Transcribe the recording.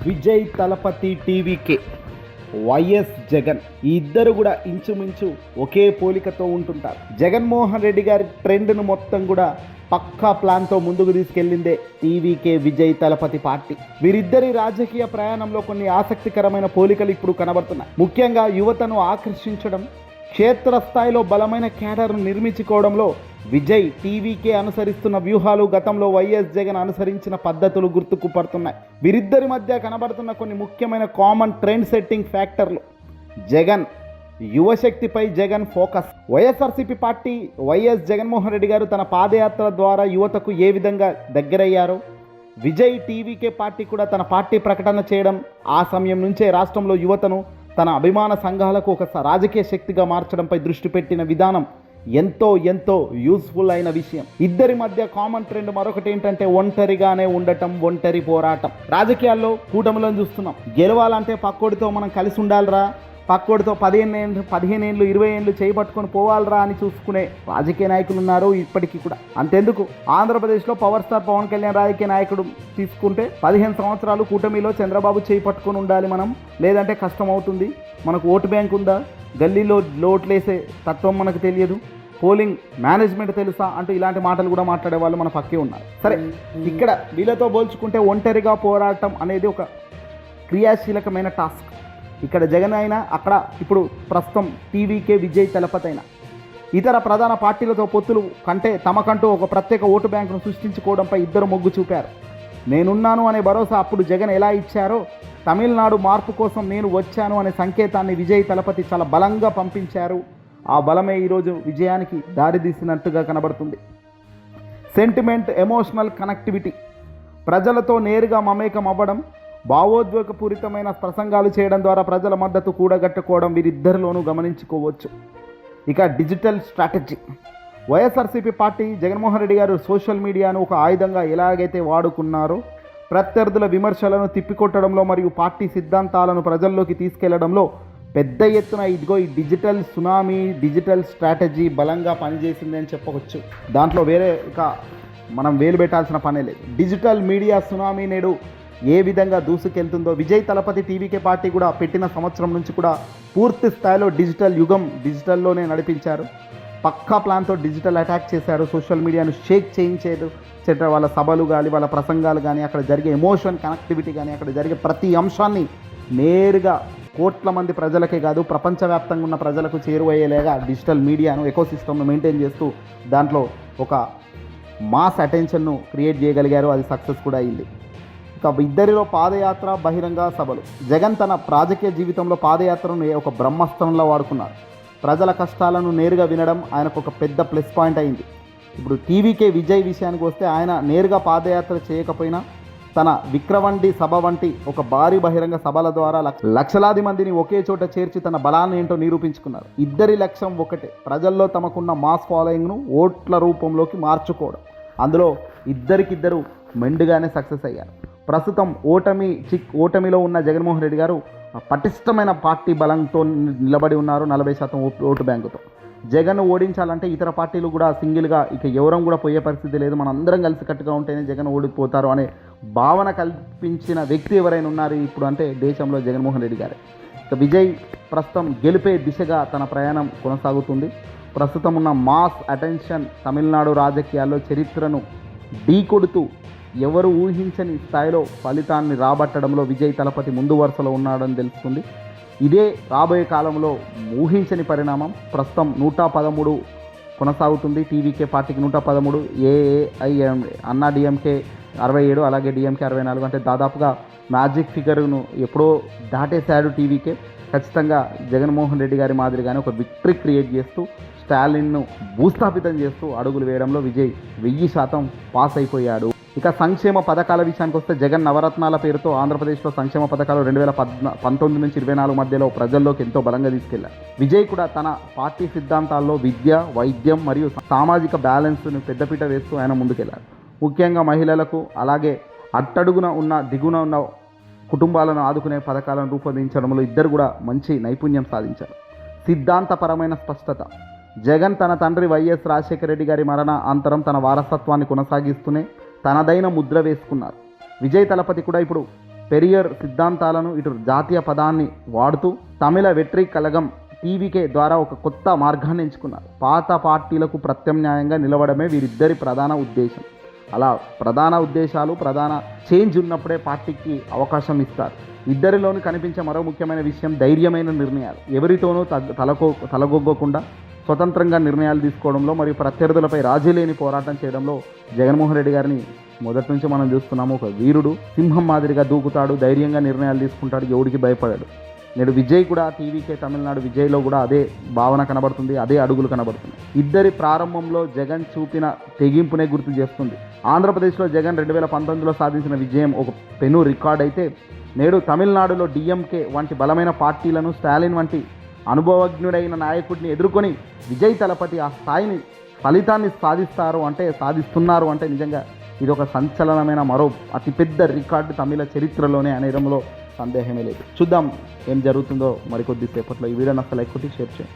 Vijay Thalapathy TVK YS Jagan ఈ ఇద్దరు కూడా ఇంచుమించు ఒకే పోలికతో ఉంటుంటారు. జగన్మోహన్ రెడ్డి గారి ట్రెండ్ను మొత్తం కూడా పక్కా ప్లాన్తో ముందుకు తీసుకెళ్లిందే టీవీకే విజయ్ తలపతి పార్టీ. వీరిద్దరి రాజకీయ ప్రయాణంలో కొన్ని ఆసక్తికరమైన పోలికలు ఇప్పుడు కనబడుతున్నాయి. ముఖ్యంగా యువతను ఆకర్షించడం, క్షేత్రస్థాయిలో బలమైన క్యాడర్ను నిర్మించుకోవడంలో విజయ్ టీవీకే అనుసరిస్తున్న వ్యూహాలు గతంలో వైఎస్ జగన్ అనుసరించిన పద్ధతులు గుర్తుకు పడుతున్నాయి. వీరిద్దరి మధ్య కనబడుతున్న కొన్ని ముఖ్యమైన కామన్ ట్రెండ్ సెట్టింగ్ ఫ్యాక్టర్లు. జగన్ యువశక్తిపై Jagan focus. YSRCP party YS Jaganmohan Reddy garu తన పాదయాత్ర ద్వారా యువతకు ఏ విధంగా దగ్గరయ్యారో, విజయ్ టీవీకే పార్టీ కూడా తన పార్టీ ప్రకటన చేయడం, ఆ సమయం నుంచే రాష్ట్రంలో యువతను తన అభిమాన సంఘాలకు ఒక రాజకీయ శక్తిగా మార్చడంపై దృష్టి పెట్టిన విధానం ఎంతో యూస్ఫుల్ అయిన విషయం. ఇద్దరి మధ్య కామన్ ట్రెండ్ మరొకటి ఏంటంటే ఒంటరిగానే ఉండటం, ఒంటరి పోరాటం. రాజకీయాల్లో కూటమిలను చూస్తున్నాం. గెలవాలంటే పక్కోడితో మనం కలిసి ఉండాలిరా, పక్కోడితో 15 ఏళ్ళు 20 ఏళ్ళు చేయబట్టుకొని పోవాలరా అని చూసుకునే రాజకీయ నాయకులు ఉన్నారు ఇప్పటికీ కూడా. అంతెందుకు, ఆంధ్రప్రదేశ్లో పవర్ స్టార్ పవన్ కళ్యాణ్ రాజకీయ నాయకుడు తీసుకుంటే 15 సంవత్సరాలు కూటమిలో చంద్రబాబు చేయి పట్టుకొని ఉండాలి మనం, లేదంటే కష్టం అవుతుంది, మనకు ఓటు బ్యాంక్ ఉందా, గల్లీలో లోట్లేసే తత్వం మనకు తెలియదు, పోలింగ్ మేనేజ్మెంట్ తెలుసా అంటూ ఇలాంటి మాటలు కూడా మాట్లాడే వాళ్ళు మన పక్కే ఉన్నారు. సరే, ఇక్కడ వీళ్ళతో పోల్చుకుంటే ఒంటరిగా పోరాటం అనేది ఒక క్రియాశీలకమైన టాస్క్. ఇక్కడ జగన్ అయినా, అక్కడ ఇప్పుడు ప్రస్తుతం టీవీకే విజయ్ తలపతి అయినా ఇతర ప్రధాన పార్టీలతో పొత్తులు కంటే తమకంటూ ఒక ప్రత్యేక ఓటు బ్యాంకును సృష్టించుకోవడంపై ఇద్దరు మొగ్గు చూపారు. నేనున్నాను అనే భరోసా అప్పుడు జగన్ ఎలా ఇచ్చారో, తమిళనాడు మార్పు కోసం నేను వచ్చాను అనే సంకేతాన్ని విజయ్ తలపతి చాలా బలంగా పంపించారు. ఆ బలమే ఈరోజు విజయానికి దారితీసినట్టుగా కనబడుతుంది. Sentiment, emotional connectivity. ప్రజలతో నేరుగా మమేకం అవ్వడం, భావోద్వేగపూరితమైన ప్రసంగాలు చేయడం ద్వారా ప్రజల మద్దతు కూడగట్టుకోవడం వీరిద్దరిలోనూ గమనించుకోవచ్చు. ఇక digital strategy. YSRCP party Jaganmohan Reddy గారు సోషల్ మీడియాను ఒక ఆయుధంగా ఎలాగైతే వాడుకున్నారో, ప్రత్యర్థుల విమర్శలను తిప్పికొట్టడంలో మరియు పార్టీ సిద్ధాంతాలను ప్రజల్లోకి తీసుకెళ్లడంలో పెద్ద ఎత్తున ఈ డిజిటల్ సునామీ, డిజిటల్ స్ట్రాటజీ బలంగా పనిచేసింది అని చెప్పవచ్చు. దాంట్లో వేరే ఇక మనం వేలు పెట్టాల్సిన పనే లేదు. డిజిటల్ మీడియా సునామీ నేడు ఏ విధంగా దూసుకెళ్తుందో విజయ్ తలపతి టీవీకే పార్టీ కూడా పెట్టిన సంవత్సరం నుంచి కూడా పూర్తి స్థాయిలో డిజిటల్ యుగం, డిజిటల్లోనే నడిపించారు. పక్కా ప్లాన్తో డిజిటల్ అటాక్ చేశారు. సోషల్ మీడియాను షేక్ చేయించేది వాళ్ళ సభలు కానీ, వాళ్ళ ప్రసంగాలు కానీ, అక్కడ జరిగే ఎమోషన్ కనెక్టివిటీ కానీ, అక్కడ జరిగే ప్రతి అంశాన్ని నేరుగా కోట్ల మంది ప్రజలకే కాదు ప్రపంచవ్యాప్తంగా ఉన్న ప్రజలకు చేరువయ్యేలాగా డిజిటల్ మీడియాను ఎకోసిస్టమ్ను మెయింటైన్ చేస్తూ దాంట్లో ఒక మాస్ అటెన్షన్ను క్రియేట్ చేయగలిగారు. అది సక్సెస్ కూడా అయింది. ఇక ఇద్దరిలో పాదయాత్ర, బహిరంగ సభలు. జగన్ తన రాజకీయ జీవితంలో పాదయాత్రను ఒక బ్రహ్మాస్త్రంలో వాడుకున్నారు. ప్రజల కష్టాలను నేరుగా వినడం ఆయనకు ఒక పెద్ద ప్లస్ పాయింట్ అయింది. ఇప్పుడు టీవీకే విజయ్ విషయానికి వస్తే, ఆయన నేరుగా పాదయాత్ర చేయకపోయినా తన విక్రవండి సభ వంటి ఒక భారీ బహిరంగ సభల ద్వారా లక్షలాది మందిని ఒకే చోట చేర్చి తన బలాన్ని ఏంటో నిరూపించుకున్నారు. ఇద్దరి లక్ష్యం ఒకటే, ప్రజల్లో తమకున్న మాస్ ఫాలోయింగ్ను ఓట్ల రూపంలోకి మార్చుకోవడం. అందులో ఇద్దరికిద్దరు మెండుగానే సక్సెస్ అయ్యారు. ప్రస్తుతం ఓటమిలో ఉన్న జగన్మోహన్ రెడ్డి గారు పటిష్టమైన పార్టీ బలంతో నిలబడి ఉన్నారు. 40% ఓటు బ్యాంకుతో. జగన్ ఓడించాలంటే ఇతర పార్టీలు కూడా సింగిల్గా ఇక ఎవరం కూడా పోయే పరిస్థితి లేదు, మనం అందరం కలిసికట్టుగా ఉంటేనే జగన్ ఓడిపోతారు అనే భావన కల్పించిన వ్యక్తి ఎవరైనా ఉన్నారు ఇప్పుడు అంటే దేశంలో జగన్మోహన్ రెడ్డి గారే. ఇక విజయ్ ప్రస్తుతం గెలిపే దిశగా తన ప్రయాణం కొనసాగుతుంది. ప్రస్తుతం ఉన్న మాస్ అటెన్షన్ తమిళనాడు రాజకీయాల్లో చరిత్రను ఢీకొడుతూ ఎవరు ఊహించని స్థాయిలో ఫలితాన్ని రాబట్టడంలో విజయ్ తలపతి ముందు వరుసలో ఉన్నాడని తెలుస్తుంది. ఇదే రాబోయే కాలంలో ఊహించని పరిణామం. ప్రస్తుతం 113 కొనసాగుతుంది. టీవీకే పార్టీకి 113, ఏఐఎం అన్నా డిఎంకే 67, అలాగే డిఎంకే 64. అంటే దాదాపుగా మ్యాజిక్ ఫిగర్ను ఎప్పుడో దాటేశాడు టీవీకే. ఖచ్చితంగా జగన్మోహన్ రెడ్డి గారి మాదిరిగానే ఒక విక్టరీ క్రియేట్ చేస్తూ స్టాలిన్ను భూస్థాపితం చేస్తూ అడుగులు వేయడంలో విజయ్ 1000% పాస్ అయిపోయాడు. ఇక సంక్షేమ పథకాల విషయానికి వస్తే, జగన్ నవరత్నాల పేరుతో ఆంధ్రప్రదేశ్లో సంక్షేమ పథకాలు 2019 నుంచి 24 మధ్యలో ప్రజల్లోకి ఎంతో బలంగా తీసుకెళ్లారు. విజయ్ కూడా తన పార్టీ సిద్ధాంతాల్లో విద్య, వైద్యం మరియు సామాజిక బ్యాలెన్స్ను పెద్దపీట వేస్తూ ఆయన ముందుకెళ్లారు. ముఖ్యంగా మహిళలకు, అలాగే దిగున ఉన్న కుటుంబాలను ఆదుకునే పథకాలను రూపొందించడంలో ఇద్దరు కూడా మంచి నైపుణ్యం సాధించారు. సిద్ధాంతపరమైన స్పష్టత. జగన్ తన తండ్రి వైఎస్ రాజశేఖర రెడ్డి గారి మరణ అనంతరం తన వారసత్వాన్ని కొనసాగిస్తూనే తనదైన ముద్ర వేసుకున్నారు. విజయ్ తలపతి కూడా ఇప్పుడు పెరియర్ సిద్ధాంతాలను ఇటు జాతీయ పదాన్ని వాడుతూ తమిళ వెట్రి కలగం టీవీకే ద్వారా ఒక కొత్త మార్గాన్ని ఎంచుకున్నారు. పాత పార్టీలకు ప్రత్యామ్నాయంగా నిలవడమే వీరిద్దరి ప్రధాన ఉద్దేశం. అలా ప్రధాన ఉద్దేశాలు, ప్రధాన చేంజ్ ఉన్నప్పుడే పార్టీకి అవకాశం ఇస్తారు. ఇద్దరిలోనూ కనిపించే మరో ముఖ్యమైన విషయం ధైర్యమైన నిర్ణయాలు. ఎవరితోనూ తలగొగ్గకుండా స్వతంత్రంగా నిర్ణయాలు తీసుకోవడంలో మరియు ప్రత్యర్థులపై రాజీ లేని పోరాటం చేయడంలో జగన్మోహన్ రెడ్డి గారిని మొదటి నుంచి మనం చూస్తున్నాము. ఒక వీరుడు, సింహం మాదిరిగా దూకుతాడు, ధైర్యంగా నిర్ణయాలు తీసుకుంటాడు, ఎవడికి భయపడాడు. నేడు విజయ్ కూడా టీవీకే తమిళనాడు విజయ్లో కూడా అదే భావన కనబడుతుంది, అదే అడుగులు కనబడుతుంది. ఇద్దరి ప్రారంభంలో జగన్ చూపిన తెగింపునే గుర్తు చేస్తుంది. ఆంధ్రప్రదేశ్లో జగన్ 2019లో సాధించిన విజయం ఒక పెను రికార్డ్ అయితే, నేడు తమిళనాడులో డిఎంకే వంటి బలమైన పార్టీలను, స్టాలిన్ వంటి అనుభవజ్ఞుడైన నాయకుడిని ఎదుర్కొని విజయ్ తలపతి ఆ స్థాయిని ఫలితాన్ని సాధిస్తున్నారు అంటే నిజంగా ఇది ఒక సంచలనమైన మరో అతిపెద్ద రికార్డు తమిళ చరిత్రలోనే అనేదంలో సందేహమే లేదు. చూద్దాం ఏం జరుగుతుందో మరికొద్దిసేపట్లో. ఈ వీడియోని అసలు లైక్ కొట్టి షేర్ చేయండి.